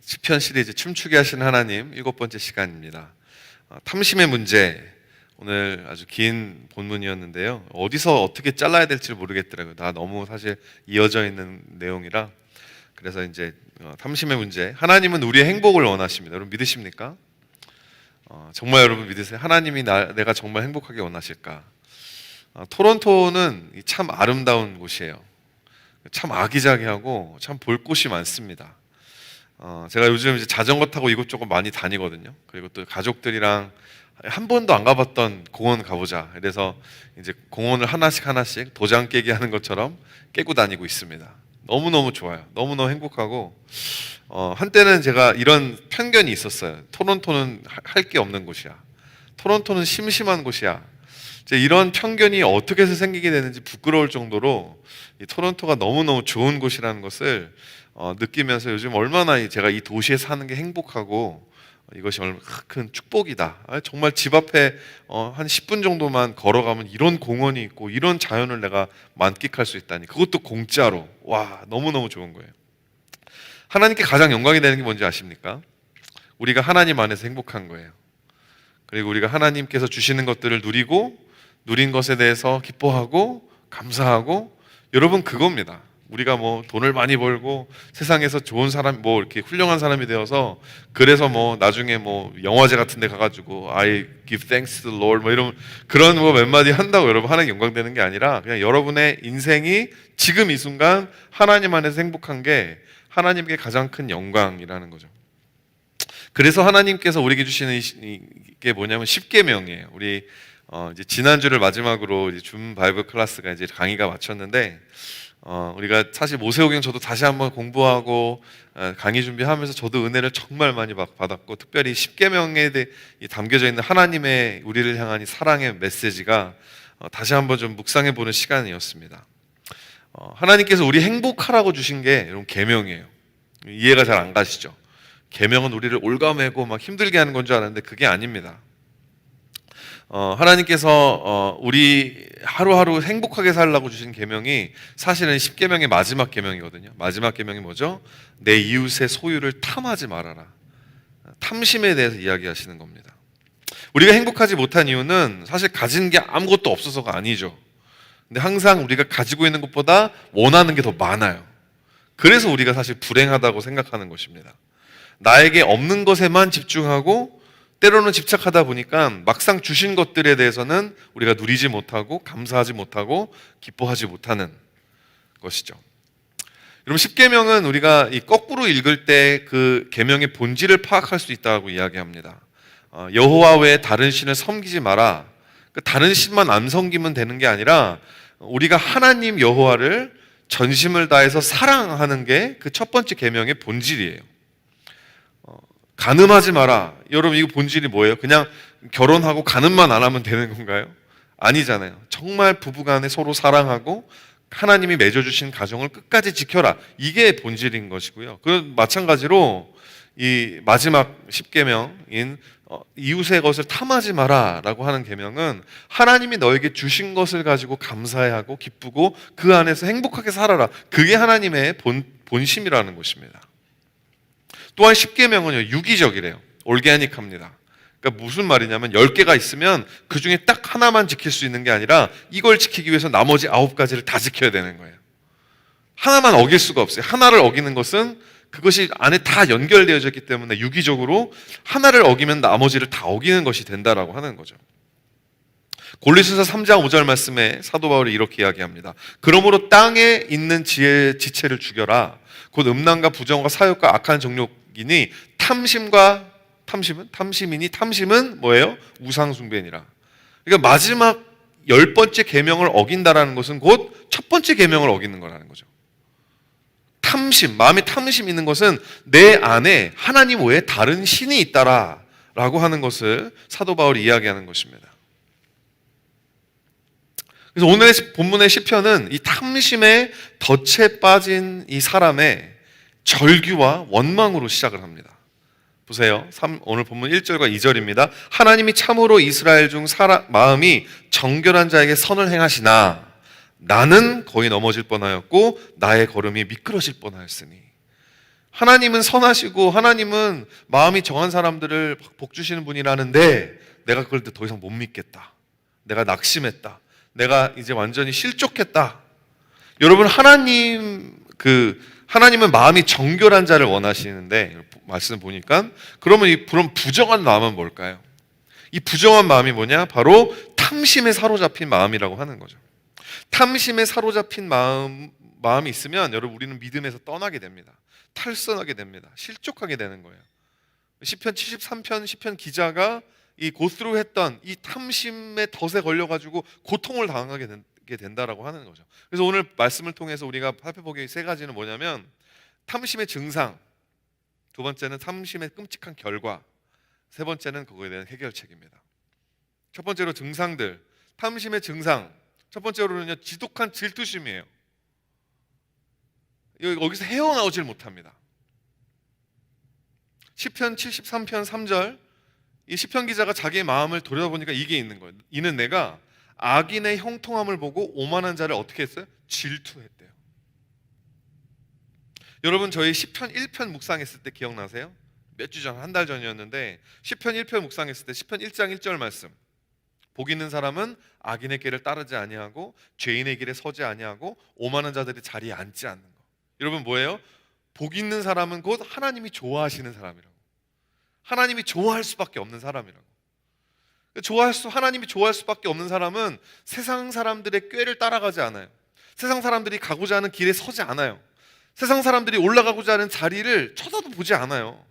시편 시리즈 춤추게 하시는 하나님 7번째 시간입니다. 탐심의 문제, 오늘 아주 긴 본문이었는데요. 어디서 어떻게 잘라야 될지 모르겠더라고요. 다 너무 사실 이어져 있는 내용이라. 그래서 이제 탐심의 문제, 하나님은 우리의 행복을 원하십니다. 여러분 믿으십니까? 정말 여러분 믿으세요? 하나님이 내가 정말 행복하게 원하실까? 토론토는 참 아름다운 곳이에요. 참 아기자기하고 참 볼 곳이 많습니다. 제가 요즘 이제 자전거 타고 이곳저곳 많이 다니거든요. 그리고 또 가족들이랑 한 번도 안 가봤던 공원 가보자. 그래서 이제 공원을 하나씩 도장 깨기 하는 것처럼 깨고 다니고 있습니다. 너무너무 좋아요. 너무너무 행복하고, 한때는 제가 이런 편견이 있었어요. 토론토는 할 게 없는 곳이야. 토론토는 심심한 곳이야. 이제 이런 편견이 어떻게 해서 생기게 되는지 부끄러울 정도로 이 토론토가 너무너무 좋은 곳이라는 것을 느끼면서 요즘 얼마나 제가 이 도시에 사는 게 행복하고 이것이 얼마나 큰 축복이다. 정말 집 앞에 한 10분 정도만 걸어가면 이런 공원이 있고 이런 자연을 내가 만끽할 수 있다니, 그것도 공짜로. 와, 너무너무 좋은 거예요. 하나님께 가장 영광이 되는 게 뭔지 아십니까? 우리가 하나님 안에서 행복한 거예요. 그리고 우리가 하나님께서 주시는 것들을 누리고 누린 것에 대해서 기뻐하고 감사하고, 여러분 그겁니다. 우리가 뭐 돈을 많이 벌고 세상에서 좋은 사람, 뭐 이렇게 훌륭한 사람이 되어서 그래서 뭐 나중에 뭐 영화제 같은 데 가가지고 I give thanks to the Lord 뭐 이런 그런 뭐 몇 마디 한다고 여러분 하나님 영광 되는 게 아니라, 그냥 여러분의 인생이 지금 이 순간 하나님 안에서 행복한 게 하나님께 가장 큰 영광이라는 거죠. 그래서 하나님께서 우리에게 주시는 이게 뭐냐면 십계명이에요. 우리 이제 지난주를 마지막으로 이제 줌 바이블 클래스가 이제 강의가 마쳤는데, 우리가 사실 모세오경 저도 다시 한번 공부하고 강의 준비하면서 저도 은혜를 정말 많이 받았고, 특별히 십계명에 담겨져 있는 하나님의 우리를 향한 이 사랑의 메시지가 다시 한번 좀 묵상해 보는 시간이었습니다. 하나님께서 우리 행복하라고 주신 게 여러분 계명이에요. 이해가 잘 안 가시죠? 계명은 우리를 올가매고 막 힘들게 하는 건 줄 알았는데 그게 아닙니다. 하나님께서 우리 하루하루 행복하게 살라고 주신 계명이 사실은 십계명의 마지막 계명이거든요. 마지막 계명이 뭐죠? 내 이웃의 소유를 탐하지 말아라. 탐심에 대해서 이야기하시는 겁니다. 우리가 행복하지 못한 이유는 사실 가진 게 아무것도 없어서가 아니죠. 근데 항상 우리가 가지고 있는 것보다 원하는 게 더 많아요. 그래서 우리가 사실 불행하다고 생각하는 것입니다. 나에게 없는 것에만 집중하고 때로는 집착하다 보니까 막상 주신 것들에 대해서는 우리가 누리지 못하고 감사하지 못하고 기뻐하지 못하는 것이죠. 여러분, 십계명은 우리가 이 거꾸로 읽을 때 그 계명의 본질을 파악할 수 있다고 이야기합니다. 여호와 외에 다른 신을 섬기지 마라. 그 다른 신만 안 섬기면 되는 게 아니라 우리가 하나님 여호와를 전심을 다해서 사랑하는 게 그 첫 번째 계명의 본질이에요. 간음하지 마라. 여러분, 이거 본질이 뭐예요? 그냥 결혼하고 간음만 안 하면 되는 건가요? 아니잖아요. 정말 부부간에 서로 사랑하고 하나님이 맺어주신 가정을 끝까지 지켜라. 이게 본질인 것이고요. 그 마찬가지로 이 마지막 십계명인 이웃의 것을 탐하지 마라라고 하는 계명은 하나님이 너에게 주신 것을 가지고 감사해하고 기쁘고 그 안에서 행복하게 살아라. 그게 하나님의 본심이라는 것입니다. 또한 십계명은요, 유기적이래요. 올게닉합니다. 그러니까 무슨 말이냐면 10개가 있으면 그 중에 딱 하나만 지킬 수 있는 게 아니라 이걸 지키기 위해서 나머지 9가지를 다 지켜야 되는 거예요. 하나만 어길 수가 없어요. 하나를 어기는 것은 그것이 안에 다 연결되어져 있기 때문에 유기적으로 하나를 어기면 나머지를 다 어기는 것이 된다라고 하는 거죠. 골로새서 3장 5절 말씀에 사도 바울이 이렇게 이야기합니다. 그러므로 땅에 있는 지체를 죽여라. 곧 음란과 부정과 사욕과 악한 정욕이니 탐심은 뭐예요? 우상숭배니라. 그러니까 마지막 10번째 계명을 어긴다라는 것은 곧 첫 번째 계명을 어기는 거라는 거죠. 마음에 탐심이 있는 것은 내 안에 하나님 외에 다른 신이 있다라고 하는 것을 사도 바울이 이야기하는 것입니다. 그래서 오늘의 본문의 시편은 이 탐심에 덫에 빠진 이 사람의 절규와 원망으로 시작을 합니다. 보세요. 오늘 본문 1절과 2절입니다. 하나님이 참으로 이스라엘 중 마음이 정결한 자에게 선을 행하시나 나는 거의 넘어질 뻔하였고 나의 걸음이 미끄러질 뻔하였으니. 하나님은 선하시고 하나님은 마음이 정한 사람들을 복 주시는 분이라는데 내가 그걸 더 이상 못 믿겠다. 내가 낙심했다. 내가 이제 완전히 실족했다. 여러분, 하나님은 마음이 정결한 자를 원하시는데 말씀 보니까 그러면 그런 부정한 마음은 뭘까요? 이 부정한 마음이 뭐냐? 바로 탐심에 사로잡힌 마음이라고 하는 거죠. 탐심에 사로잡힌 마음이 있으면 여러분 우리는 믿음에서 떠나게 됩니다. 탈선하게 됩니다. 실족하게 되는 거예요. 시편 73편 시편 기자가 이 고스로 했던 이 탐심의 덫에 걸려가지고 고통을 당하게 된다라고 하는 거죠. 그래서 오늘 말씀을 통해서 우리가 살펴보기 세 가지는 뭐냐면 탐심의 증상, 두 번째는 탐심의 끔찍한 결과, 세 번째는 그거에 대한 해결책입니다. 첫 번째로 증상들, 탐심의 증상. 첫 번째로는요, 지독한 질투심이에요. 여기서 헤어나오질 못합니다. 시편 73편 3절, 이 시편 기자가 자기의 마음을 돌아보니까 이게 있는 거예요. 이는 내가 악인의 형통함을 보고 오만한 자를 어떻게 했어요? 질투했대요. 여러분, 저희 시편 1편 묵상했을 때 기억나세요? 몇 주 전, 한 달 전이었는데 시편 1편 묵상했을 때 시편 1장 1절 말씀, 복 있는 사람은 악인의 길을 따르지 아니하고 죄인의 길에 서지 아니하고 오만한 자들이 자리에 앉지 않는 거. 여러분, 뭐예요? 복 있는 사람은 곧 하나님이 좋아하시는 사람이라고. 하나님이 좋아할 수밖에 없는 사람이라고. 하나님이 좋아할 수밖에 없는 사람은 세상 사람들의 꾀를 따라가지 않아요. 세상 사람들이 가고자 하는 길에 서지 않아요. 세상 사람들이 올라가고자 하는 자리를 쳐다도 보지 않아요.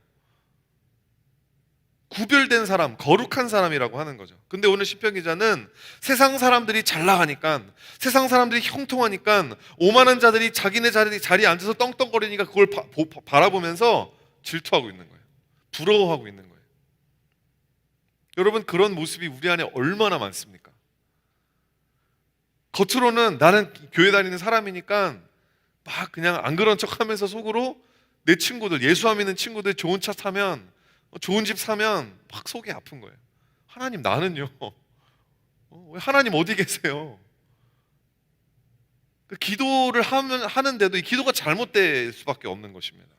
구별된 사람, 거룩한 사람이라고 하는 거죠. 근데 오늘 시편 기자는 세상 사람들이 잘 나가니까, 세상 사람들이 형통하니까 오만한 자들이 자기네 자리에 앉아서 떵떵거리니까 그걸 바라보면서 질투하고 있는 거예요. 부러워하고 있는 거예요. 여러분, 그런 모습이 우리 안에 얼마나 많습니까? 겉으로는 나는 교회 다니는 사람이니까 막 그냥 안 그런 척하면서 속으로 내 친구들, 예수 믿는 친구들 좋은 차 타면, 좋은 집 사면 막 속이 아픈 거예요. 하나님, 나는요? 왜 하나님 어디 계세요? 기도를 하는데도 이 기도가 잘못될 수밖에 없는 것입니다.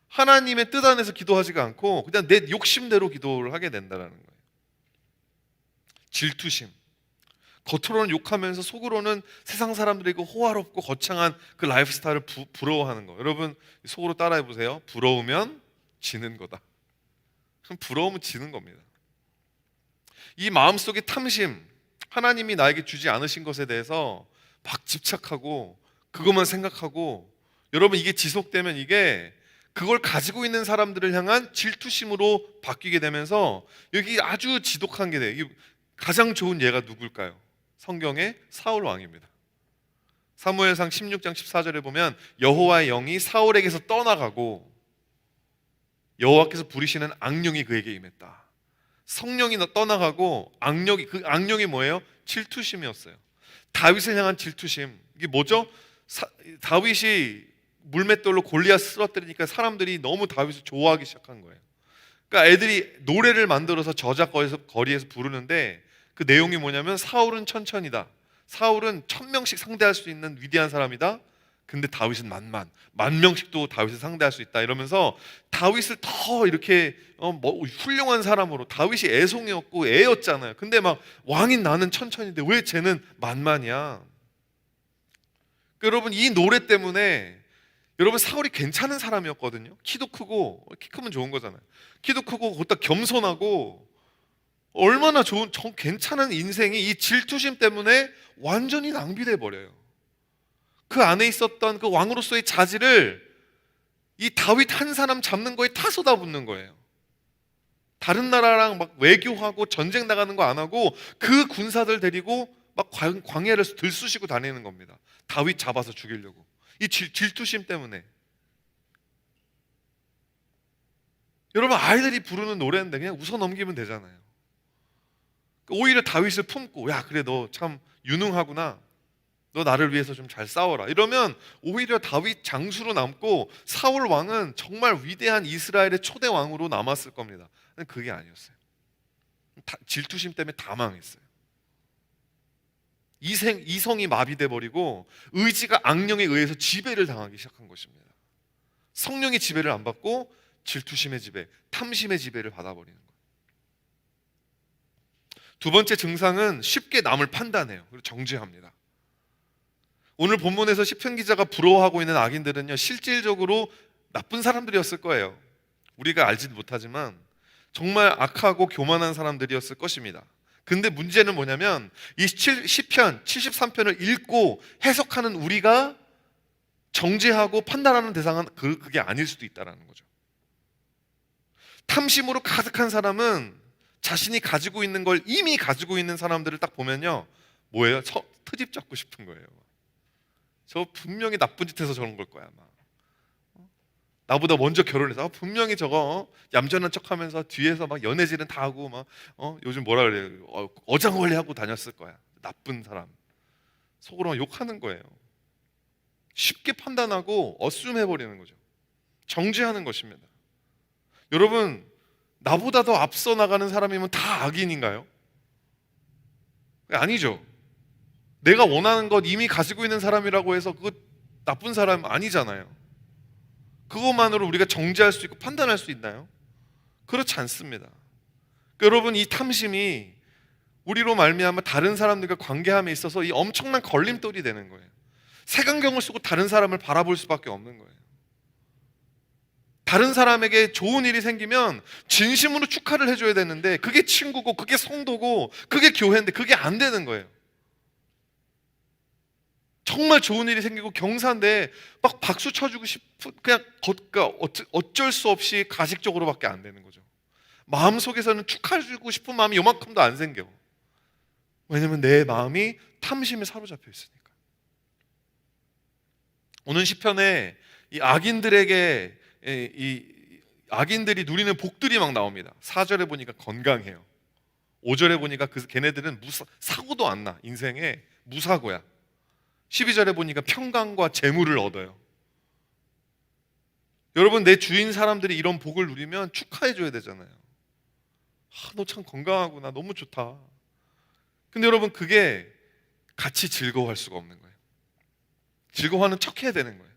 하나님의 뜻 안에서 기도하지가 않고 그냥 내 욕심대로 기도를 하게 된다는 거예요. 질투심. 겉으로는 욕하면서 속으로는 세상 사람들이고 호화롭고 거창한 그 라이프 스타일을 부러워하는 거. 여러분, 속으로 따라해 보세요. 부러우면 지는 거다. 부러우면 지는 겁니다. 이 마음속의 탐심, 하나님이 나에게 주지 않으신 것에 대해서 막 집착하고 그것만 생각하고, 여러분, 이게 지속되면 이게 그걸 가지고 있는 사람들을 향한 질투심으로 바뀌게 되면서 여기 아주 지독한 게 돼요. 가장 좋은 예가 누굴까요? 성경의 사울 왕입니다. 사무엘상 16장 14절에 보면 여호와의 영이 사울에게서 떠나가고 여호와께서 부리시는 악령이 그에게 임했다. 성령이 떠나가고 그 악령이 뭐예요? 질투심이었어요. 다윗을 향한 질투심. 이게 뭐죠? 다윗이 물맷돌로 골리앗 쓰러뜨리니까 사람들이 너무 다윗을 좋아하기 시작한 거예요. 그러니까 애들이 노래를 만들어서 저작거리에서 부르는데 그 내용이 뭐냐면 사울은 천천히다. 사울은 1000명씩 상대할 수 있는 위대한 사람이다. 근데 다윗은 만 명씩도 다윗을 상대할 수 있다. 이러면서 다윗을 더 이렇게 훌륭한 사람으로, 다윗이 애송이었고 애였잖아요. 근데 막 왕인 나는 천천히인데 왜 쟤는 만이야? 여러분, 이 노래 때문에 여러분, 사울이 괜찮은 사람이었거든요. 키도 크고, 키 크면 좋은 거잖아요. 키도 크고 거기다 겸손하고 얼마나 좋은 괜찮은 인생이 이 질투심 때문에 완전히 낭비돼 버려요. 그 안에 있었던 그 왕으로서의 자질을 이 다윗 한 사람 잡는 거에 다 쏟아붓는 거예요. 다른 나라랑 막 외교하고 전쟁 나가는 거 안 하고 그 군사들 데리고 막 광야를 들쑤시고 다니는 겁니다. 다윗 잡아서 죽이려고. 이 질투심 때문에. 여러분, 아이들이 부르는 노래인데 그냥 웃어 넘기면 되잖아요. 오히려 다윗을 품고, 야, 그래, 너 참 유능하구나, 너 나를 위해서 좀 잘 싸워라, 이러면 오히려 다윗 장수로 남고 사울 왕은 정말 위대한 이스라엘의 초대 왕으로 남았을 겁니다. 근데 그게 아니었어요. 질투심 때문에 다 망했어요. 이성이 마비돼 버리고 의지가 악령에 의해서 지배를 당하기 시작한 것입니다. 성령의 지배를 안 받고 질투심의 지배, 탐심의 지배를 받아버리는 거예요. 두 번째 증상은 쉽게 남을 판단해요. 그리고 정죄합니다. 오늘 본문에서 시편 기자가 부러워하고 있는 악인들은요, 실질적으로 나쁜 사람들이었을 거예요. 우리가 알지도 못하지만 정말 악하고 교만한 사람들이었을 것입니다. 근데 문제는 뭐냐면 이 시편 73편을 읽고 해석하는 우리가 정죄하고 판단하는 대상은 그게 아닐 수도 있다는 거죠. 탐심으로 가득한 사람은 자신이 가지고 있는 걸 이미 가지고 있는 사람들을 딱 보면요, 뭐예요? 트집 잡고 싶은 거예요. 저 분명히 나쁜 짓 해서 저런 걸 거야 아마. 나보다 먼저 결혼해서 분명히 저거 얌전한 척하면서 뒤에서 막 연애질은 다 하고 막 요즘 뭐라 그래요? 어장관리 하고 다녔을 거야. 나쁜 사람. 속으로 막 욕하는 거예요. 쉽게 판단하고 어쌔해버리는 거죠. 정죄하는 것입니다. 여러분, 나보다 더 앞서 나가는 사람이면 다 악인인가요? 아니죠. 내가 원하는 것 이미 가지고 있는 사람이라고 해서 그거 나쁜 사람 아니잖아요. 그것만으로 우리가 정죄할 수 있고 판단할 수 있나요? 그렇지 않습니다. 여러분, 이 탐심이 우리로 말미암아 다른 사람들과 관계함에 있어서 이 엄청난 걸림돌이 되는 거예요. 색안경을 쓰고 다른 사람을 바라볼 수밖에 없는 거예요. 다른 사람에게 좋은 일이 생기면 진심으로 축하를 해줘야 되는데 그게 친구고 그게 성도고 그게 교회인데 그게 안 되는 거예요. 정말 좋은 일이 생기고 경사인데 막 박수 쳐주고 싶은 그냥 어쩔 수 없이 가식적으로밖에 안 되는 거죠. 마음속에서는 축하해주고 싶은 마음이 요만큼도 안 생겨. 왜냐면 내 마음이 탐심에 사로잡혀 있으니까. 오늘 시편에 이 악인들에게 이 악인들이 누리는 복들이 막 나옵니다. 4절에 보니까 건강해요. 5절에 보니까 걔네들은 사고도 안 나. 인생에 무사고야. 12절에 보니까 평강과 재물을 얻어요. 여러분, 내 주인 사람들이 이런 복을 누리면 축하해줘야 되잖아요. 너 참 건강하구나, 너무 좋다. 근데 여러분, 그게 같이 즐거워할 수가 없는 거예요. 즐거워하는 척 해야 되는 거예요.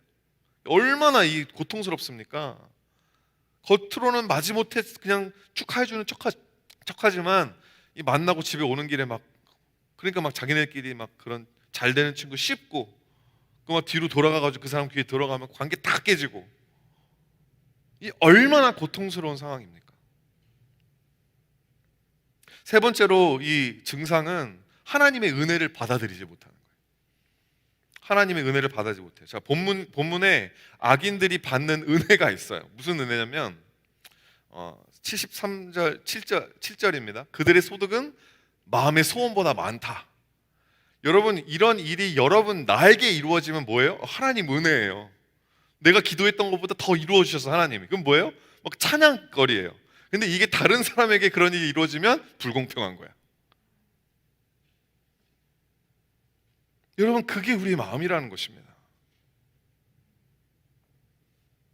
얼마나 이 고통스럽습니까? 겉으로는 마지못해 그냥 축하해주는 척하지만 이 만나고 집에 오는 길에 그러니까 자기네끼리 그런 잘 되는 친구 씹고 그 막 뒤로 돌아가가지고 그 사람 귀에 들어가면 관계 다 깨지고, 이 얼마나 고통스러운 상황입니까? 세 번째로 이 증상은 하나님의 은혜를 받아들이지 못하는 거예요. 하나님의 은혜를 받아들이지 못해요. 자, 본문에 악인들이 받는 은혜가 있어요. 무슨 은혜냐면 73절 7절입니다. 그들의 소득은 마음의 소원보다 많다. 여러분, 이런 일이 여러분 나에게 이루어지면 뭐예요? 하나님 은혜예요. 내가 기도했던 것보다 더 이루어 주셔서 하나님이. 그럼 뭐예요? 찬양거리예요. 근데 이게 다른 사람에게 그런 일이 이루어지면 불공평한 거야. 여러분, 그게 우리의 마음이라는 것입니다.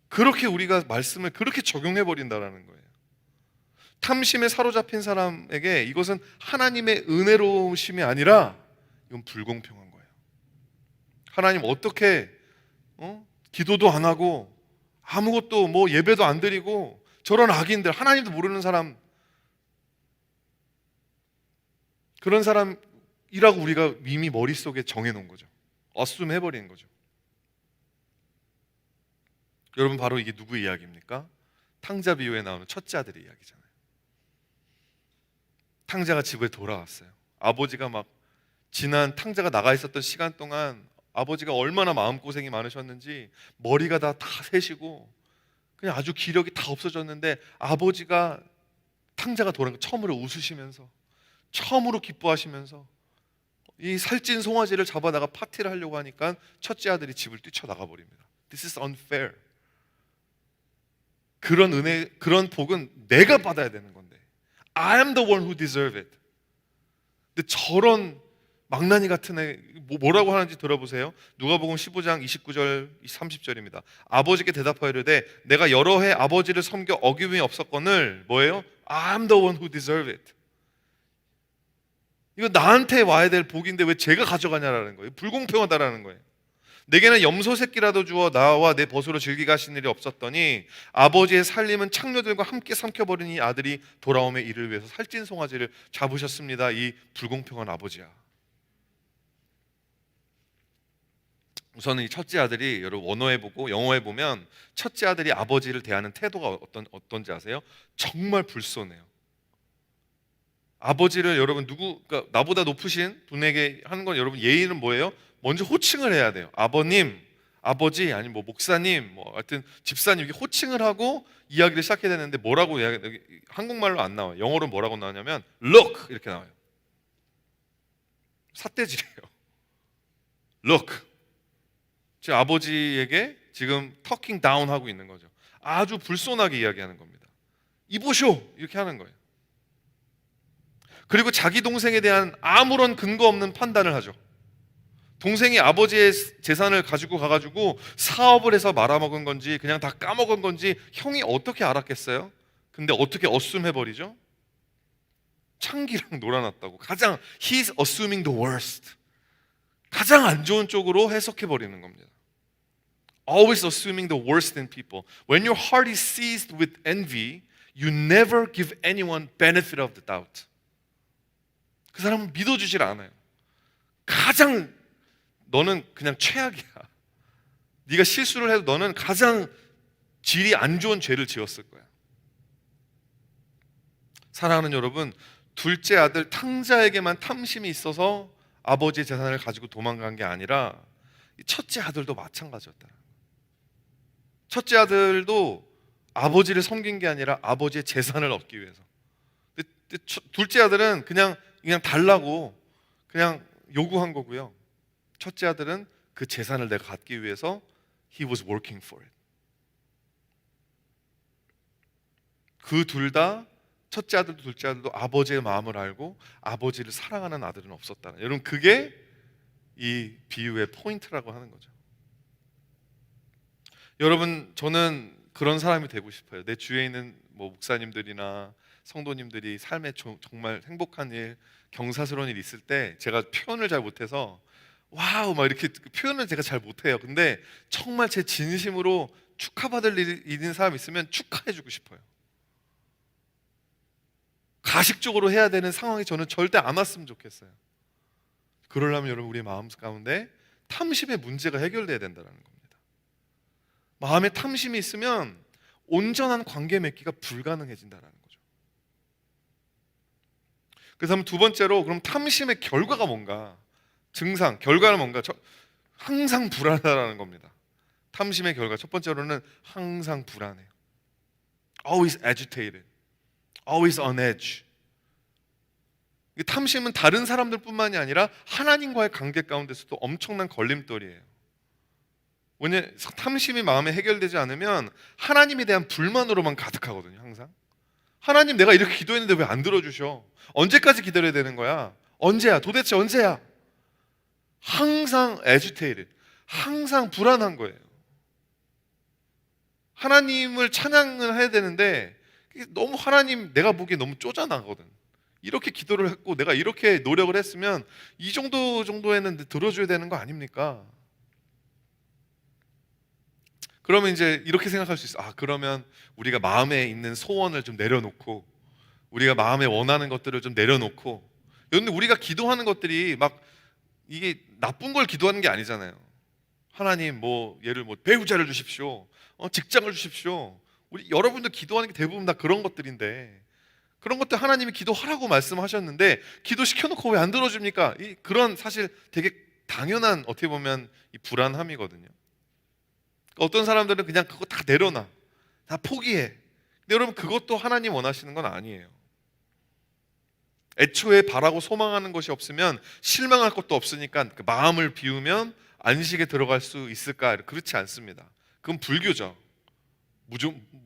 그렇게 우리가 말씀을 그렇게 적용해 버린다라는 거예요. 탐심에 사로잡힌 사람에게 이것은 하나님의 은혜로우심이 아니라 이건 불공평한 거예요. 하나님 어떻게 기도도 안 하고 아무것도 예배도 안 드리고 저런 악인들, 하나님도 모르는 사람, 그런 사람이라고 우리가 이미 머릿속에 정해놓은 거죠. 어쌔해버리는 거죠. 여러분, 바로 이게 누구 이야기입니까? 탕자 비유에 나오는 첫째 아들의 이야기잖아요. 탕자가 집에 돌아왔어요. 아버지가 지난 탕자가 나가 있었던 시간 동안 아버지가 얼마나 마음고생이 많으셨는지 머리가 다 새시고 그냥 아주 기력이 다 없어졌는데, 아버지가 탕자가 돌아온 거 처음으로 웃으시면서 처음으로 기뻐하시면서 이 살찐 송아지를 잡아다가 파티를 하려고 하니까 첫째 아들이 집을 뛰쳐나가 버립니다. This is unfair. 그런 은혜, 그런 복은 내가 받아야 되는 건데 I am the one who deserve it. 근데 저런 망나니 같은 애 뭐라고 하는지 들어보세요. 누가복음 15장 29절 30절입니다. 아버지께 대답하여 이르되 내가 여러 해 아버지를 섬겨 어김이 없었거늘 뭐예요? I am the one who deserve it. 이거 나한테 와야 될 복인데 왜 제가 가져가냐라는 거예요. 불공평하다라는 거예요. 내게는 염소 새끼라도 주어 나와 내 벗으로 즐기게 하신 일이 없었더니 아버지의 살림은 창녀들과 함께 삼켜버린 이 아들이 돌아옴의 일을 위해서 살찐 송아지를 잡으셨습니다. 이 불공평한 아버지야. 우선은 이 첫째 아들이, 여러분 원어에 보고 영어에 보면 첫째 아들이 아버지를 대하는 태도가 어떤지 아세요? 정말 불손해요. 아버지를 여러분 그러니까 나보다 높으신 분에게 하는 건 여러분 예의는 뭐예요? 먼저 호칭을 해야 돼요. 아버님, 아버지, 아니면 뭐 목사님, 뭐 하여튼 집사님, 이렇게 호칭을 하고 이야기를 시작해야 되는데 뭐라고 한국말로 안 나와요. 영어로 뭐라고 나오냐면 look 이렇게 나와요. 삿대질이에요. look. 제 아버지에게 지금 터킹 다운 하고 있는 거죠. 아주 불손하게 이야기하는 겁니다. 이보쇼 이렇게 하는 거예요. 그리고 자기 동생에 대한 아무런 근거 없는 판단을 하죠. 동생이 아버지의 재산을 가지고 가가지고 사업을 해서 말아먹은 건지 그냥 다 까먹은 건지 형이 어떻게 알았겠어요? 근데 어떻게 어쌔해버리죠? 창기랑 놀아놨다고. 가장 He's assuming the worst. 가장 안 좋은 쪽으로 해석해버리는 겁니다. Always assuming the worst in people. When your heart is seized with envy, you never give anyone benefit of the doubt. 그 사람은 믿어주질 않아요. 가장 너는 그냥 최악이야. 네가 실수를 해도 너는 가장 질이 안 좋은 죄를 지었을 거야. 사랑하는 여러분, 둘째 아들 탕자에게만 탐심이 있어서 아버지의 재산을 가지고 도망간 게 아니라 첫째 아들도 마찬가지였다. 첫째 아들도 아버지를 섬긴 게 아니라 아버지의 재산을 얻기 위해서. 근데 둘째 아들은 그냥 달라고 그냥 요구한 거고요. 첫째 아들은 그 재산을 내가 갖기 위해서 he was working for it. 그 둘 다 첫째 아들도 둘째 아들도 아버지의 마음을 알고 아버지를 사랑하는 아들은 없었다는. 여러분 그게 이 비유의 포인트라고 하는 거죠. 여러분 저는 그런 사람이 되고 싶어요. 내 주위에 있는 뭐 목사님들이나 성도님들이 삶에 정말 행복한 일, 경사스러운 일 있을 때 제가 표현을 잘 못해서 와우 막 이렇게 표현을 제가 잘 못해요. 근데 정말 제 진심으로 축하받을 일인 사람이 있으면 축하해주고 싶어요. 가식적으로 해야 되는 상황이 저는 절대 안 왔으면 좋겠어요. 그러려면 여러분 우리 마음 가운데 탐심의 문제가 해결돼야 된다는 겁니다. 마음에 탐심이 있으면 온전한 관계 맺기가 불가능해진다는 거죠. 그래서 한번 두 번째로 그럼 탐심의 결과가 뭔가, 증상, 결과는 뭔가, 항상 불안하다는 겁니다. 탐심의 결과 첫 번째로는 항상 불안해요. Always agitated, always on edge. 탐심은 다른 사람들뿐만이 아니라 하나님과의 관계 가운데서도 엄청난 걸림돌이에요. 왜냐 탐심이 마음에 해결되지 않으면 하나님에 대한 불만으로만 가득하거든요. 항상 하나님 내가 이렇게 기도했는데 왜 안 들어주셔? 언제까지 기다려야 되는 거야? 언제야? 도대체 언제야? 항상 agitated, 항상 불안한 거예요. 하나님을 찬양을 해야 되는데 너무 하나님 내가 보기에 너무 쪼잔하거든. 이렇게 기도를 했고 내가 이렇게 노력을 했으면 이 정도에는 들어줘야 되는 거 아닙니까? 그러면 이제 이렇게 생각할 수 있어. 그러면 우리가 마음에 있는 소원을 좀 내려놓고 우리가 마음에 원하는 것들을 좀 내려놓고. 그런데 우리가 기도하는 것들이 막 이게 나쁜 걸 기도하는 게 아니잖아요. 하나님 뭐 예를 뭐 배우자를 주십시오, 직장을 주십시오. 우리 여러분들 기도하는 게 대부분 다 그런 것들인데 그런 것들 하나님이 기도하라고 말씀하셨는데 기도 시켜놓고 왜 안 들어줍니까? 그런 사실 되게 당연한 어떻게 보면 이 불안함이거든요. 어떤 사람들은 그냥 그거 다 내려놔, 다 포기해. 근데 여러분 그것도 하나님 원하시는 건 아니에요. 애초에 바라고 소망하는 것이 없으면 실망할 것도 없으니까 그 마음을 비우면 안식에 들어갈 수 있을까? 그렇지 않습니다. 그건 불교죠.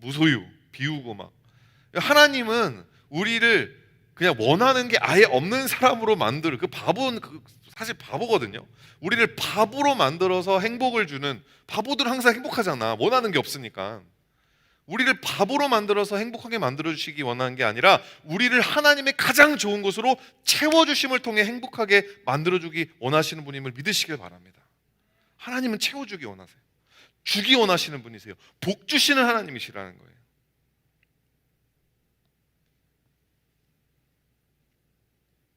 무소유, 비우고 막. 하나님은 우리를 그냥 원하는 게 아예 없는 사람으로 만들, 그 바보는 사실 바보거든요. 우리를 바보로 만들어서 행복을 주는, 바보들은 항상 행복하잖아. 원하는 게 없으니까. 우리를 바보로 만들어서 행복하게 만들어주시기 원하는 게 아니라 우리를 하나님의 가장 좋은 것으로 채워주심을 통해 행복하게 만들어주기 원하시는 분임을 믿으시길 바랍니다. 하나님은 채워주기 원하세요. 주기 원하시는 분이세요. 복 주시는 하나님이시라는 거예요.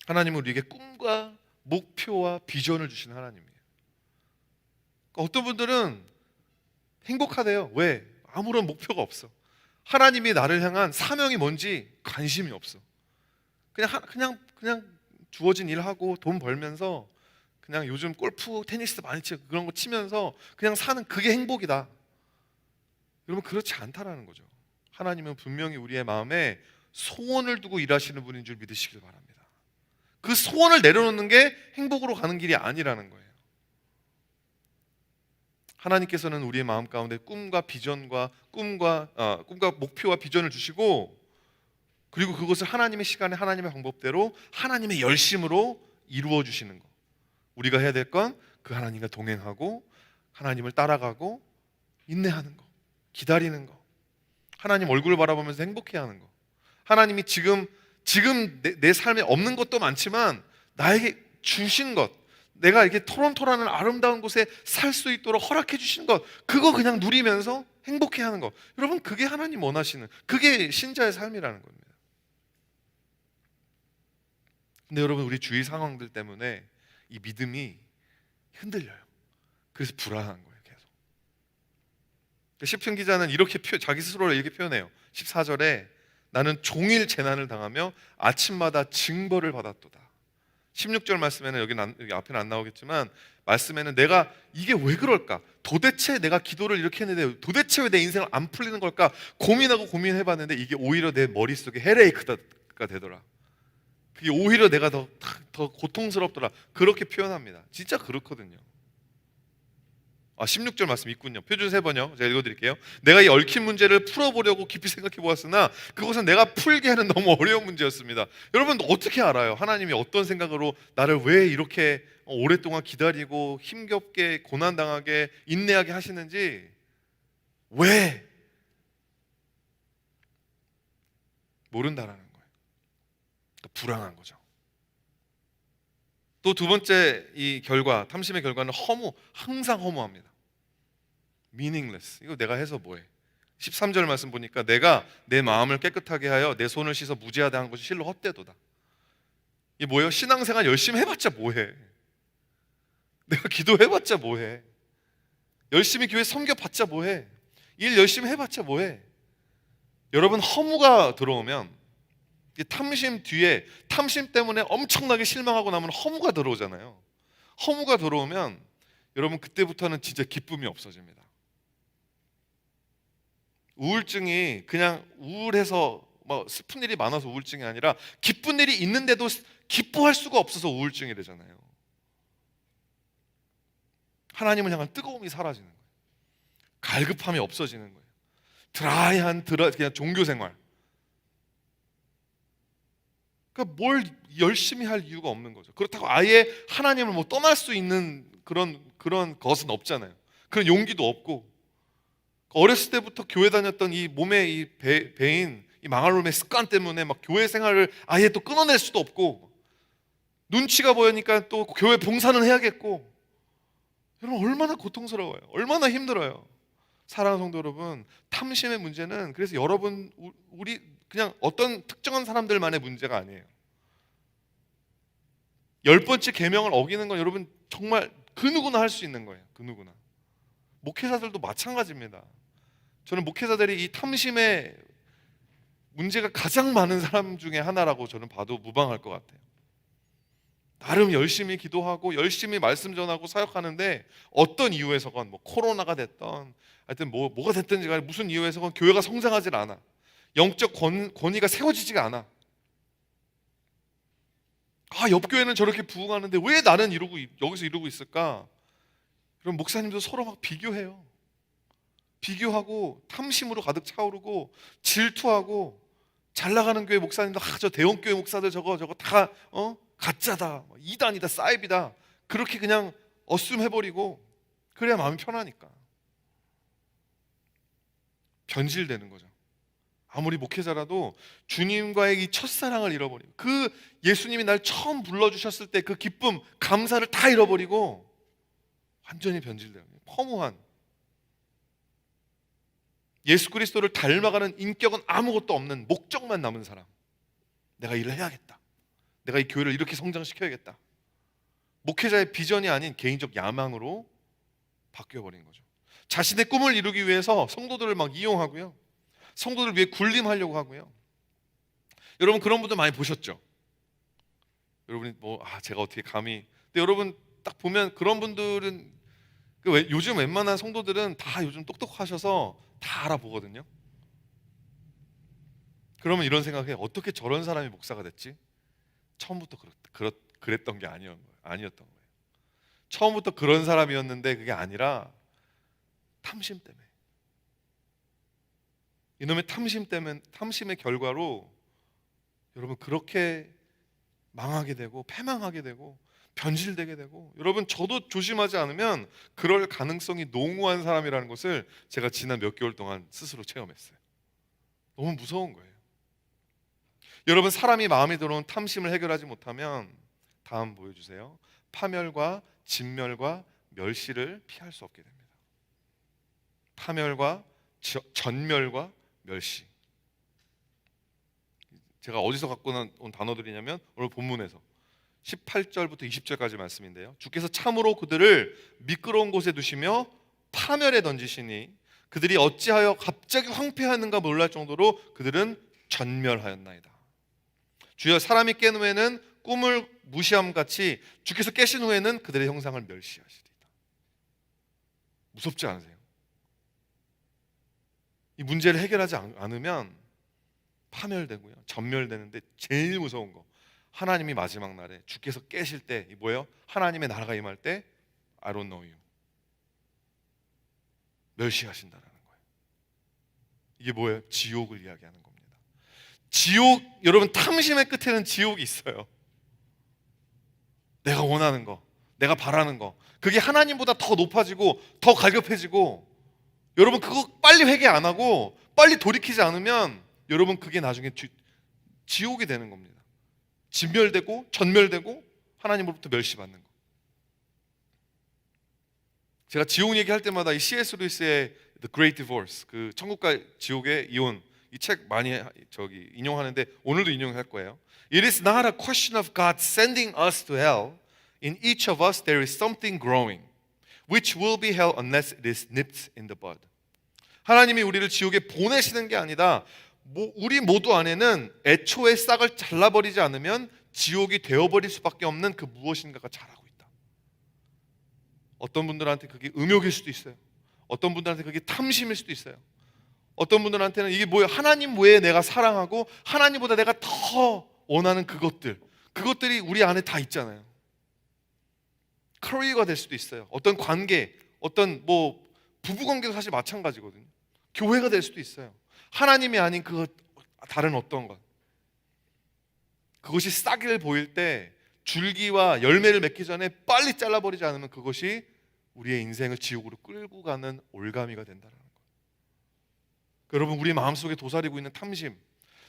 하나님은 우리에게 꿈과 목표와 비전을 주시는 하나님이에요. 그러니까 어떤 분들은 행복하대요. 왜? 아무런 목표가 없어. 하나님이 나를 향한 사명이 뭔지 관심이 없어. 그냥 주어진 일하고 돈 벌면서 그냥 요즘 골프, 테니스 많이 치고 그런 거 치면서 그냥 사는 그게 행복이다. 여러분, 그렇지 않다라는 거죠. 하나님은 분명히 우리의 마음에 소원을 두고 일하시는 분인 줄 믿으시길 바랍니다. 그 소원을 내려놓는 게 행복으로 가는 길이 아니라는 거예요. 하나님께서는 우리의 마음 가운데 꿈과 목표와 비전을 주시고, 그리고 그것을 하나님의 시간에 하나님의 방법대로 하나님의 열심으로 이루어 주시는 거. 우리가 해야 될 건 그 하나님과 동행하고 하나님을 따라가고 인내하는 거, 기다리는 거, 하나님 얼굴을 바라보면서 행복해하는 거. 하나님이 지금 내 삶에 없는 것도 많지만 나에게 주신 것, 내가 이렇게 토론토라는 아름다운 곳에 살 수 있도록 허락해 주신 것, 그거 그냥 누리면서 행복해하는 것. 여러분, 그게 하나님 원하시는, 그게 신자의 삶이라는 겁니다. 근데 여러분, 우리 주위 상황들 때문에 이 믿음이 흔들려요. 그래서 불안한 거예요, 계속. 시편 기자는 이렇게 자기 스스로를 이렇게 표현해요. 14절에 나는 종일 재난을 당하며 아침마다 징벌을 받았도다. 16절 말씀에는 여기 앞에는 안 나오겠지만 말씀에는 내가 이게 왜 그럴까? 도대체 내가 기도를 이렇게 했는데 도대체 왜 내 인생을 안 풀리는 걸까? 고민하고 고민해봤는데 이게 오히려 내 머릿속에 헤레이크가 되더라. 그게 오히려 내가 더 고통스럽더라. 그렇게 표현합니다. 진짜 그렇거든요. 16절 말씀 있군요. 표준 3번요. 제가 읽어드릴게요. 내가 이 얽힌 문제를 풀어보려고 깊이 생각해 보았으나 그것은 내가 풀게 하는 너무 어려운 문제였습니다. 여러분, 어떻게 알아요? 하나님이 어떤 생각으로 나를 왜 이렇게 오랫동안 기다리고 힘겹게 고난당하게 인내하게 하시는지. 왜? 모른다라는 거예요. 그러니까 불안한 거죠. 또 두 번째 이 결과, 탐심의 결과는 항상 허무합니다. meaningless. 이거 내가 해서 뭐해? 13절 말씀 보니까 내가 내 마음을 깨끗하게 하여 내 손을 씻어 무죄하다 한 것이 실로 헛되도다. 이게 뭐예요? 신앙생활 열심히 해봤자 뭐해? 내가 기도해봤자 뭐해? 열심히 교회 섬겨봤자 뭐해? 일 열심히 해봤자 뭐해? 여러분, 허무가 들어오면, 탐심 때문에 엄청나게 실망하고 나면 허무가 들어오잖아요. 허무가 들어오면 여러분, 그때부터는 진짜 기쁨이 없어집니다. 우울증이 그냥 우울해서 슬픈 일이 많아서 우울증이 아니라 기쁜 일이 있는데도 기뻐할 수가 없어서 우울증이 되잖아요. 하나님을 향한 뜨거움이 사라지는 거예요. 갈급함이 없어지는 거예요. 드라이한 그냥 종교생활. 그러니까 뭘 열심히 할 이유가 없는 거죠. 그렇다고 아예 하나님을 떠날 수 있는 그런 것은 없잖아요. 그런 용기도 없고, 어렸을 때부터 교회 다녔던 이 몸의 이 배인 이 망할 놈의 습관 때문에 막 교회 생활을 아예 또 끊어낼 수도 없고, 눈치가 보이니까 또 교회 봉사는 해야겠고. 여러분, 얼마나 고통스러워요. 얼마나 힘들어요. 사랑하는 성도 여러분, 탐심의 문제는 그래서 여러분, 우리 그냥 어떤 특정한 사람들만의 문제가 아니에요. 10번째 계명을 어기는 건 여러분 정말 그 누구나 할 수 있는 거예요. 그 누구나. 목회자들도 마찬가지입니다. 저는 목회자들이 이 탐심의 문제가 가장 많은 사람 중에 하나라고 저는 봐도 무방할 것 같아요. 나름 열심히 기도하고 열심히 말씀 전하고 사역하는데 어떤 이유에서건 코로나가 됐던 하여튼 뭐가 됐든지 간에 무슨 이유에서건 교회가 성장하질 않아. 영적 권위가 세워지지가 않아. 옆 교회는 저렇게 부흥하는데 왜 나는 여기서 이러고 있을까? 그럼 목사님도 서로 막 비교해요. 비교하고 탐심으로 가득 차오르고 질투하고, 잘 나가는 교회 목사님도 저 대형 교회 목사들 저거 다 가짜다, 이단이다, 사이비다, 그렇게 그냥 어쌔해버리고, 그래야 마음이 편하니까 변질되는 거죠. 아무리 목회자라도 주님과의 이 첫사랑을 잃어버리고, 그 예수님이 날 처음 불러주셨을 때 그 기쁨, 감사를 다 잃어버리고 완전히 변질돼요. 허무한, 예수 그리스도를 닮아가는 인격은 아무것도 없는 목적만 남은 사람. 내가 일을 해야겠다, 내가 이 교회를 이렇게 성장시켜야겠다. 목회자의 비전이 아닌 개인적 야망으로 바뀌어버린 거죠. 자신의 꿈을 이루기 위해서 성도들을 막 이용하고요, 성도들 위해 군림하려고 하고요. 여러분 그런 분들 많이 보셨죠? 여러분이 제가 어떻게 감히. 근데 여러분 딱 보면 그런 분들은 요즘 웬만한 성도들은 다 요즘 똑똑하셔서 다 알아보거든요. 그러면 이런 생각해, 어떻게 저런 사람이 목사가 됐지? 처음부터 그랬던 게 아니었던 거예요. 처음부터 그런 사람이었는데 그게 아니라 탐심 때문에, 이놈의 탐심 때문에, 탐심의 결과로 여러분 그렇게 망하게 되고 패망하게 되고 변질되게 되고, 여러분 저도 조심하지 않으면 그럴 가능성이 농후한 사람이라는 것을 제가 지난 몇 개월 동안 스스로 체험했어요. 너무 무서운 거예요. 여러분 사람이 마음에 들어온 탐심을 해결하지 못하면 다음 보여주세요. 파멸과 진멸과 멸시를 피할 수 없게 됩니다. 파멸과 전멸과 멸시. 제가 어디서 갖고 온 단어들이냐면 오늘 본문에서 18절부터 20절까지 말씀인데요, 주께서 참으로 그들을 미끄러운 곳에 두시며 파멸에 던지시니 그들이 어찌하여 갑자기 황폐하는가 놀랄 정도로 그들은 전멸하였나이다. 주여, 사람이 깬 후에는 꿈을 무시함같이 주께서 깨신 후에는 그들의 형상을 멸시하시리다. 무섭지 않으세요? 이 문제를 해결하지 않으면 파멸되고요, 전멸되는데 제일 무서운 거, 하나님이 마지막 날에 주께서 깨실 때 뭐예요? 하나님의 나라가 임할 때 I don't know you, 멸시하신다라는 거예요. 이게 뭐예요? 지옥을 이야기하는 겁니다. 지옥, 여러분 탐심의 끝에는 지옥이 있어요. 내가 원하는 거, 내가 바라는 거, 그게 하나님보다 더 높아지고 더 갈급해지고, 여러분 그거 빨리 회개 안 하고 빨리 돌이키지 않으면 여러분 그게 나중에 지옥이 되는 겁니다. 진멸되고 전멸되고 하나님으로부터 멸시받는 거. 제가 지옥 얘기할 때마다 이 C.S. 루이스의 The Great Divorce, 그 천국과 지옥의 이혼, 이 책 많이 인용하는데 오늘도 인용할 거예요. It is not a question of God sending us to hell. In each of us there is something growing, which will be hell unless it is nipped in the bud. 하나님이 우리를 지옥에 보내시는 게 아니다, 우리 모두 안에는 애초에 싹을 잘라버리지 않으면 지옥이 되어버릴 수밖에 없는 그 무엇인가가 자라고 있다. 어떤 분들한테 그게 음욕일 수도 있어요. 어떤 분들한테 그게 탐심일 수도 있어요. 어떤 분들한테는 이게 뭐예요? 하나님 외에 내가 사랑하고 하나님보다 내가 더 원하는 그것들이 우리 안에 다 있잖아요. 커리어가 될 수도 있어요. 어떤 관계, 어떤 부부관계도 사실 마찬가지거든요. 교회가 될 수도 있어요. 하나님이 아닌 다른 어떤 것, 그것이 싹을 보일 때 줄기와 열매를 맺기 전에 빨리 잘라버리지 않으면 그것이 우리의 인생을 지옥으로 끌고 가는 올가미가 된다는 거예요. 여러분 우리 마음속에 도사리고 있는 탐심,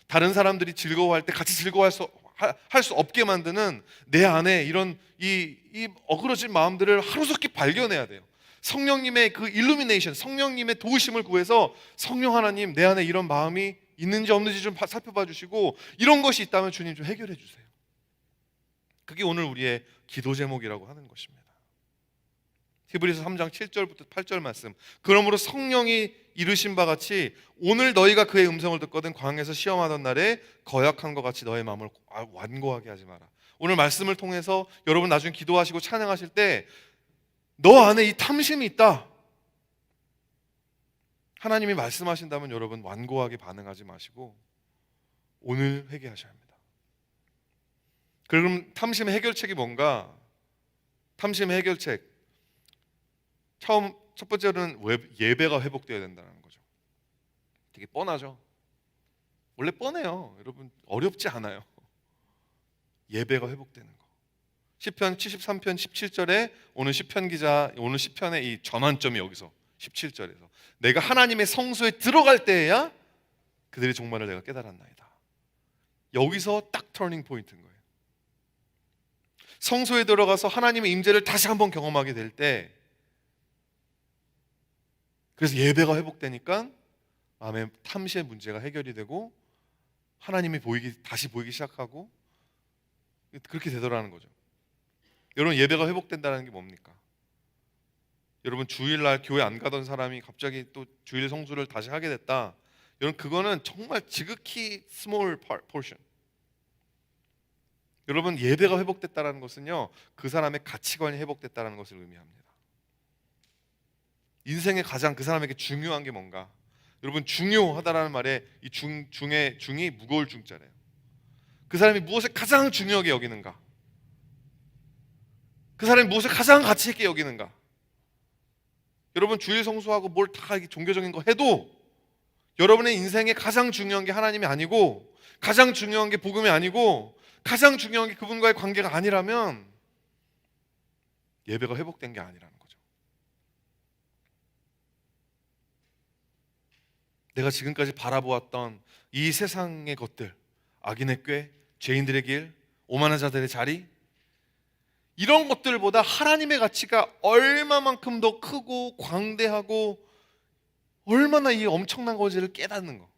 다른 사람들이 즐거워할 때 같이 즐거워할 수 없게 만드는 내 안에 이런 이 어그러진 마음들을 하루속히 발견해야 돼요. 성령님의 그 일루미네이션, 성령님의 도우심을 구해서 성령 하나님, 내 안에 이런 마음이 있는지 없는지 좀 살펴봐 주시고, 이런 것이 있다면 주님 좀 해결해 주세요. 그게 오늘 우리의 기도 제목이라고 하는 것입니다. 히브리서 3장 7절부터 8절 말씀. 그러므로 성령이 이르신 바 같이 오늘 너희가 그의 음성을 듣거든 광야에서 시험하던 날에 거역한 것 같이 너의 마음을 완고하게 하지 마라. 오늘 말씀을 통해서 여러분 나중에 기도하시고 찬양하실 때 너 안에 이 탐심이 있다, 하나님이 말씀하신다면 여러분 완고하게 반응하지 마시고 오늘 회개하셔야 합니다. 그럼 탐심의 해결책이 뭔가? 탐심의 해결책, 첫 번째로는 예배가 회복되어야 된다는 거죠. 되게 뻔하죠. 원래 뻔해요. 여러분 어렵지 않아요. 예배가 회복되는 거. 시편 73편 17절에 오늘 시편 기자, 오늘 시편의 이 전환점이 여기서 17절에서 내가 하나님의 성소에 들어갈 때에야 그들의 종말을 내가 깨달았나이다. 여기서 딱 터닝 포인트인 거예요. 성소에 들어가서 하나님의 임재를 다시 한번 경험하게 될 때 그래서 예배가 회복되니까 마음의 탐시의 문제가 해결이 되고 하나님이 다시 보이기 시작하고 그렇게 되더라는 거죠. 여러분, 예배가 회복된다는 게 뭡니까? 여러분, 주일날 교회 안 가던 사람이 갑자기 또 주일 성수를 다시 하게 됐다. 여러분, 그거는 정말 지극히 small portion. 여러분, 예배가 회복됐다는 것은요, 그 사람의 가치관이 회복됐다는 것을 의미합니다. 인생에 가장 그 사람에게 중요한 게 뭔가? 여러분, 중요하다라는 말에 이 중의 중이 무거울 중자래요. 그 사람이 무엇을 가장 중요하게 여기는가? 그 사람이 무엇을 가장 가치 있게 여기는가? 여러분, 주일 성수하고 뭘 다 종교적인 거 해도 여러분의 인생에 가장 중요한 게 하나님이 아니고, 가장 중요한 게 복음이 아니고, 가장 중요한 게 그분과의 관계가 아니라면 예배가 회복된 게 아니라는 거죠. 내가 지금까지 바라보았던 이 세상의 것들, 악인의 꾀, 죄인들의 길, 오만한 자들의 자리, 이런 것들보다 하나님의 가치가 얼마만큼 더 크고 광대하고 얼마나 이 엄청난 것을 깨닫는 거.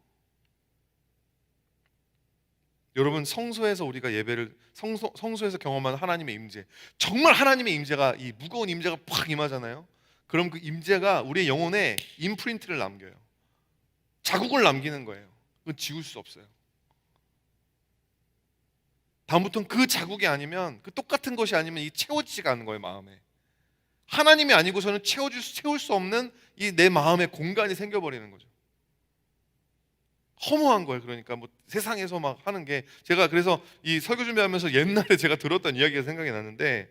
여러분, 성소에서 우리가 예배를 성소에서 경험하는 하나님의 임재, 정말 하나님의 임재가, 이 무거운 임재가 팍 임하잖아요. 그럼 그 임재가 우리의 영혼에 임프린트를 남겨요. 자국을 남기는 거예요. 그건 지울 수 없어요. 다음부터는 그 자국이 아니면, 그 똑같은 것이 아니면 이 채워지지가 않는 거예요, 마음에. 하나님이 아니고서는 채울 수 없는 이 내 마음의 공간이 생겨버리는 거죠. 허무한 거예요. 그러니까 뭐 세상에서 막 하는 게, 제가 그래서 이 설교 준비하면서 옛날에 제가 들었던 이야기가 생각이 났는데,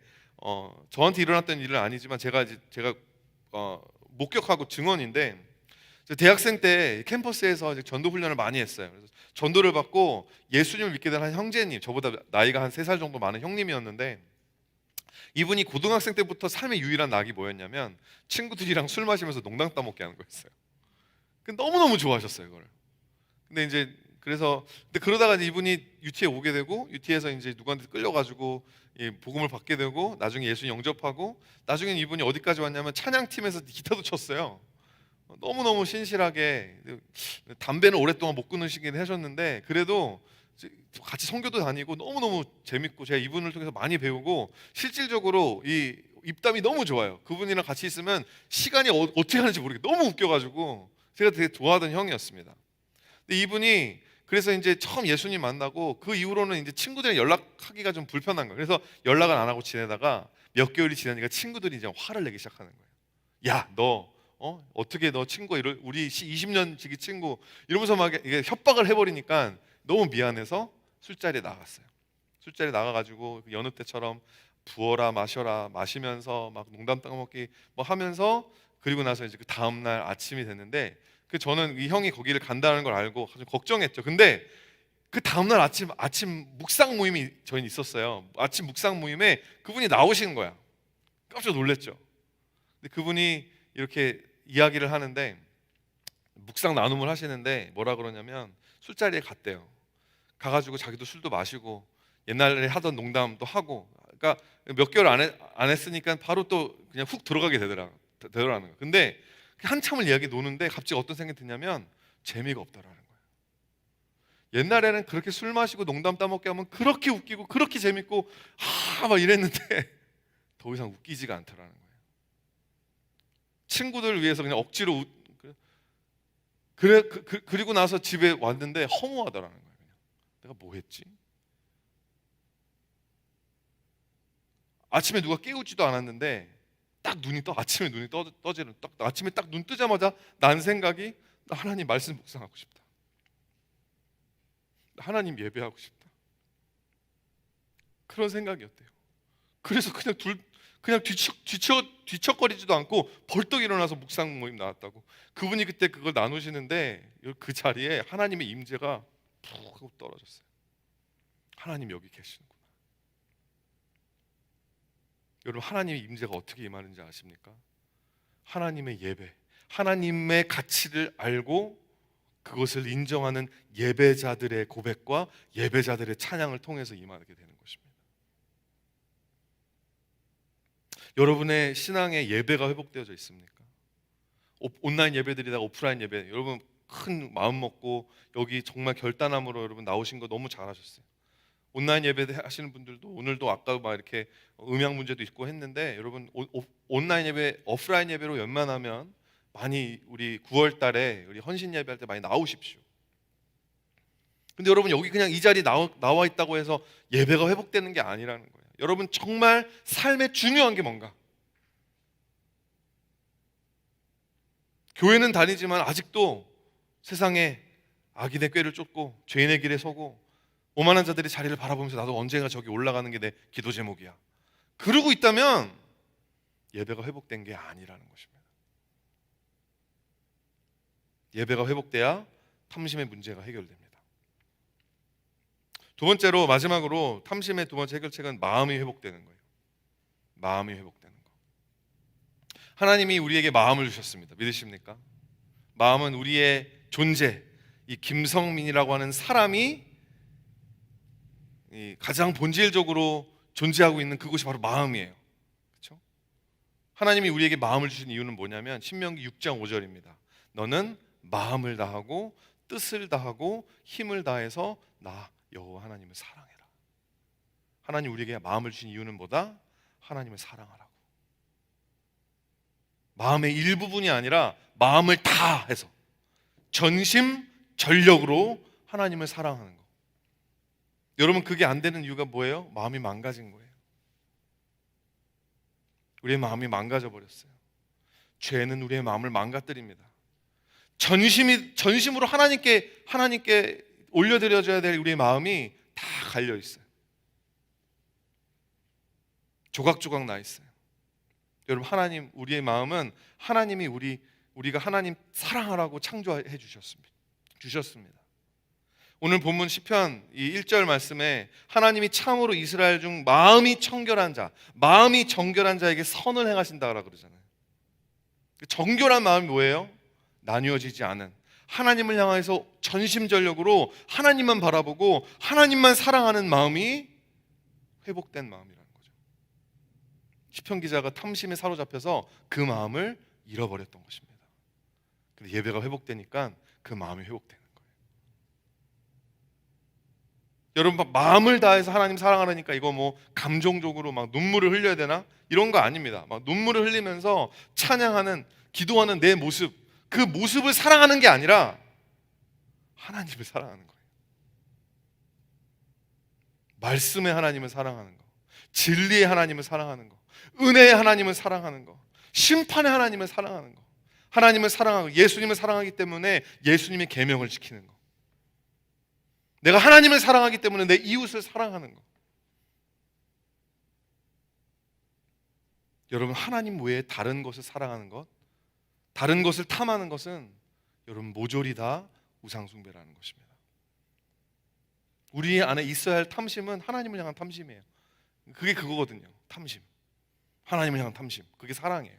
저한테 일어났던 일은 아니지만 제가 목격하고 증언인데, 대학생 때 캠퍼스에서 이제 전도 훈련을 많이 했어요. 그래서 전도를 받고 예수님을 믿게 된 한 형제님, 저보다 나이가 한 3살 정도 많은 형님이었는데, 이분이 고등학생 때부터 삶의 유일한 낙이 뭐였냐면 친구들이랑 술 마시면서 농담 따먹게 하는 거였어요. 너무너무 좋아하셨어요, 그걸. 근데 그러다가 이제 이분이 UT에 오게 되고, UT에서 이제 누구한테 끌려가지고 복음을 받게 되고, 나중에 예수 영접하고, 나중엔 이분이 어디까지 왔냐면 찬양팀에서 기타도 쳤어요. 너무너무 신실하게. 담배는 오랫동안 못 끊으시긴 하셨는데, 그래도 같이 선교도 다니고 너무너무 재밌고, 제가 이분을 통해서 많이 배우고, 실질적으로 이 입담이 너무 좋아요. 그분이랑 같이 있으면 시간이 어떻게 가는지 모르게 너무 웃겨가지고 제가 되게 좋아하던 형이었습니다. 근데 이분이 그래서 이제 처음 예수님 만나고 그 이후로는 이제 친구들이랑 연락하기가 좀 불편한 거예요. 그래서 연락은 안 하고 지내다가 몇 개월이 지나니까 친구들이 이제 화를 내기 시작하는 거예요. 야, 너 어떻게 너 친구가 우리 20년 지기 친구 이러면서 막 이게 협박을 해버리니까 너무 미안해서 술자리에 나갔어요. 술자리에 나가가지고 여느 때처럼 부어라 마셔라 마시면서 막 농담 따먹기 뭐 하면서, 그리고 나서 이제 그 다음 날 아침이 됐는데, 저는 이 형이 거기를 간다는 걸 알고 좀 걱정했죠. 근데 그 다음 날 아침 묵상 모임이 저희 있었어요. 아침 묵상 모임에 그분이 나오시는 거야. 깜짝 놀랐죠. 근데 그분이 이렇게 이야기를 하는데, 묵상 나눔을 하시는데 뭐라 그러냐면, 술자리에 갔대요. 가가지고 자기도 술도 마시고 옛날에 하던 농담도 하고, 그러니까 몇 개월 안 했으니까 바로 또 그냥 훅 들어가게 되더라는 거예요. 근데 한참을 이야기 노는데 갑자기 어떤 생각이 드냐면 재미가 없더라는 거예요. 옛날에는 그렇게 술 마시고 농담 따먹게 하면 그렇게 웃기고 그렇게 재밌고 막 이랬는데 더 이상 웃기지가 않더라는 거예요. 친구들 위해서 그냥 억지로 그리고 나서 집에 왔는데 허무하더라는 거예요. 그냥 내가 뭐 했지? 아침에 누가 깨우지도 않았는데 딱 아침에 눈이 떠지는, 아침에 딱 눈 뜨자마자 난 생각이, 나 하나님 말씀 묵상하고 싶다. 나 하나님 예배하고 싶다. 그런 생각이었대요. 그래서 그냥 뒤척거리지도 않고 벌떡 일어나서 묵상 모임 나왔다고. 그분이 그때 그걸 나누시는데 그 자리에 하나님의 임재가 푹 하고 떨어졌어요. 하나님 여기 계시는구나. 여러분, 하나님의 임재가 어떻게 임하는지 아십니까? 하나님의 예배, 하나님의 가치를 알고 그것을 인정하는 예배자들의 고백과 예배자들의 찬양을 통해서 임하게 되는 것입니다. 여러분의 신앙의 예배가 회복되어져 있습니까? 온라인 예배드리다가 오프라인 예배, 여러분 큰 마음 먹고 여기 정말 결단함으로 여러분 나오신 거 너무 잘하셨어요. 온라인 예배 하시는 분들도 오늘도 아까 막 이렇게 음향 문제도 있고 했는데, 여러분 온라인 예배, 오프라인 예배로 웬만하면 많이 우리 9월 달에 우리 헌신 예배할 때 많이 나오십시오. 근데 여러분 여기 그냥 이 자리 나와 있다고 해서 예배가 회복되는 게 아니라는 거예요. 여러분 정말 삶에 중요한 게 뭔가? 교회는 다니지만 아직도 세상에 악인의 꾀를 쫓고 죄인의 길에 서고 오만한 자들이 자리를 바라보면서 나도 언젠가 저기 올라가는 게 내 기도 제목이야, 그러고 있다면 예배가 회복된 게 아니라는 것입니다. 예배가 회복돼야 탐심의 문제가 해결됩니다. 두 번째로, 마지막으로 탐심의 두 번째 해결책은 마음이 회복되는 거예요. 마음이 회복되는 거. 하나님이 우리에게 마음을 주셨습니다. 믿으십니까? 마음은 우리의 존재, 이 김성민이라고 하는 사람이 가장 본질적으로 존재하고 있는 그곳이 바로 마음이에요. 그렇죠? 하나님이 우리에게 마음을 주신 이유는 뭐냐면 신명기 6장 5절입니다. 너는 마음을 다하고 뜻을 다하고 힘을 다해서 나 여호와 하나님을 사랑해라. 하나님 우리에게 마음을 주신 이유는 뭐다? 하나님을 사랑하라고. 마음의 일부분이 아니라 마음을 다 해서 전심 전력으로 하나님을 사랑하는 거. 여러분 그게 안 되는 이유가 뭐예요? 마음이 망가진 거예요. 우리의 마음이 망가져 버렸어요. 죄는 우리의 마음을 망가뜨립니다. 전심으로 하나님께 올려드려져야 될 우리의 마음이 다 갈려 있어요. 조각조각 나 있어요. 여러분 하나님, 우리의 마음은 하나님이 우리가 하나님 사랑하라고 창조해 주셨습니다. 오늘 본문 시편 이 1절 말씀에 하나님이 참으로 이스라엘 중 마음이 정결한 자에게 선을 행하신다고 그러잖아요. 정결한 마음이 뭐예요? 나뉘어지지 않은, 하나님을 향해서 전심전력으로 하나님만 바라보고 하나님만 사랑하는 마음이 회복된 마음이라는 거죠. 시편 기자가 탐심에 사로잡혀서 그 마음을 잃어버렸던 것입니다. 근데 예배가 회복되니까 그 마음이 회복되는 거예요. 여러분 마음을 다해서 하나님 사랑하라니까 이거 뭐 감정적으로 막 눈물을 흘려야 되나? 이런 거 아닙니다. 막 눈물을 흘리면서 찬양하는, 기도하는 내 모습, 그 모습을 사랑하는 게 아니라 하나님을 사랑하는 거예요. 말씀의 하나님을 사랑하는 거, 진리의 하나님을 사랑하는 거, 은혜의 하나님을 사랑하는 거, 심판의 하나님을 사랑하는 거. 하나님을 사랑하고 예수님을 사랑하기 때문에 예수님의 계명을 지키는 거. 내가 하나님을 사랑하기 때문에 내 이웃을 사랑하는 거. 여러분 하나님 외에 다른 것을 사랑하는 것, 다른 것을 탐하는 것은 여러분 모조리 다 우상숭배라는 것입니다. 우리 안에 있어야 할 탐심은 하나님을 향한 탐심이에요. 그게 그거거든요. 탐심, 하나님을 향한 탐심, 그게 사랑이에요.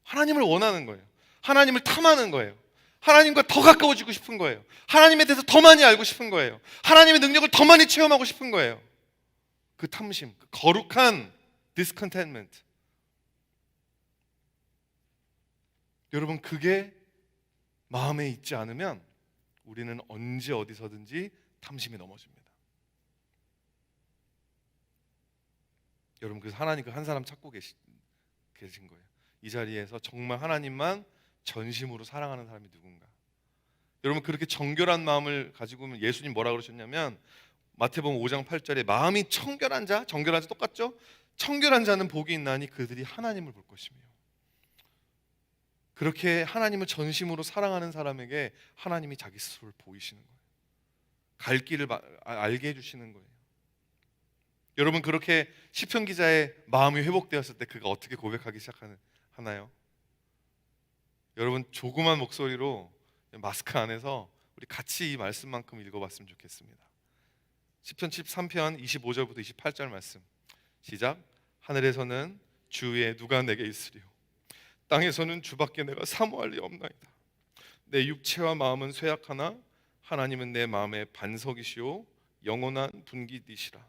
하나님을 원하는 거예요. 하나님을 탐하는 거예요. 하나님과 더 가까워지고 싶은 거예요. 하나님에 대해서 더 많이 알고 싶은 거예요. 하나님의 능력을 더 많이 체험하고 싶은 거예요. 그 탐심, 그 거룩한 discontentment. 여러분 그게 마음에 있지 않으면 우리는 언제 어디서든지 탐심이 넘어집니다. 여러분 그래서 하나님 그 한 사람 찾고 계신 거예요. 이 자리에서 정말 하나님만 전심으로 사랑하는 사람이 누군가. 여러분 그렇게 정결한 마음을 가지고 오면 예수님 뭐라 그러셨냐면 마태복음 5장 8절에 마음이 정결한 자 똑같죠? 청결한 자는 복이 있나니 그들이 하나님을 볼 것이며. 그렇게 하나님을 전심으로 사랑하는 사람에게 하나님이 자기 스스로를 보이시는 거예요. 갈 길을 알게 해주시는 거예요. 여러분 그렇게 시편 기자의 마음이 회복되었을 때 그가 어떻게 고백하기 시작하나요? 여러분 조그만 목소리로 마스크 안에서 우리 같이 이 말씀만큼 읽어봤으면 좋겠습니다. 시편 73편 25절부터 28절 말씀 시작. 하늘에서는 주 위에 누가 내게 있으리요, 땅에서는 주밖에 내가 사모할 리 없나이다. 내 육체와 마음은 쇠약하나 하나님은 내 마음의 반석이시오 영원한 분기디시라.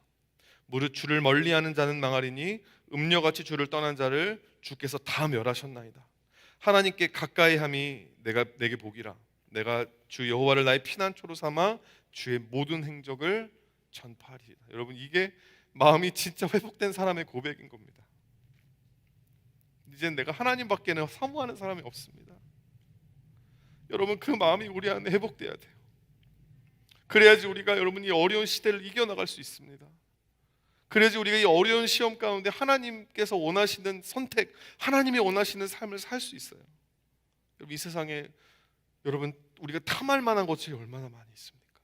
무릇 주를 멀리하는 자는 망하리니 음녀같이 주를 떠난 자를 주께서 다 멸하셨나이다. 하나님께 가까이함이 내게 복이라. 내가 주 여호와를 나의 피난처로 삼아 주의 모든 행적을 전파하리이다. 여러분, 이게 마음이 진짜 회복된 사람의 고백인 겁니다. 이젠 내가 하나님밖에는 사모하는 사람이 없습니다. 여러분, 그 마음이 우리 안에 회복돼야 돼요. 그래야지 우리가 여러분 이 어려운 시대를 이겨나갈 수 있습니다. 그래야지 우리가 이 어려운 시험 가운데 하나님께서 원하시는 선택, 하나님이 원하시는 삶을 살 수 있어요. 여러분, 이 세상에 여러분 우리가 탐할 만한 것이 얼마나 많이 있습니까?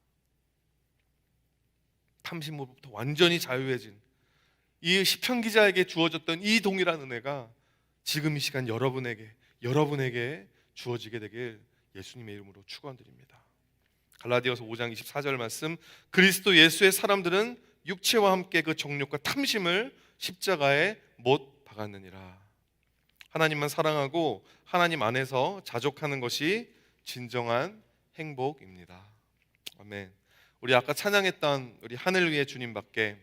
탐심으로부터 완전히 자유해진 이 시편 기자에게 주어졌던 이 동일한 은혜가 지금 이 시간 여러분에게 주어지게 되길 예수님의 이름으로 축원드립니다. 갈라디아서 5장 24절 말씀, 그리스도 예수의 사람들은 육체와 함께 그 정욕과 탐심을 십자가에 못 박았느니라. 하나님만 사랑하고 하나님 안에서 자족하는 것이 진정한 행복입니다. 아멘. 우리 아까 찬양했던 우리 하늘 위의 주님밖에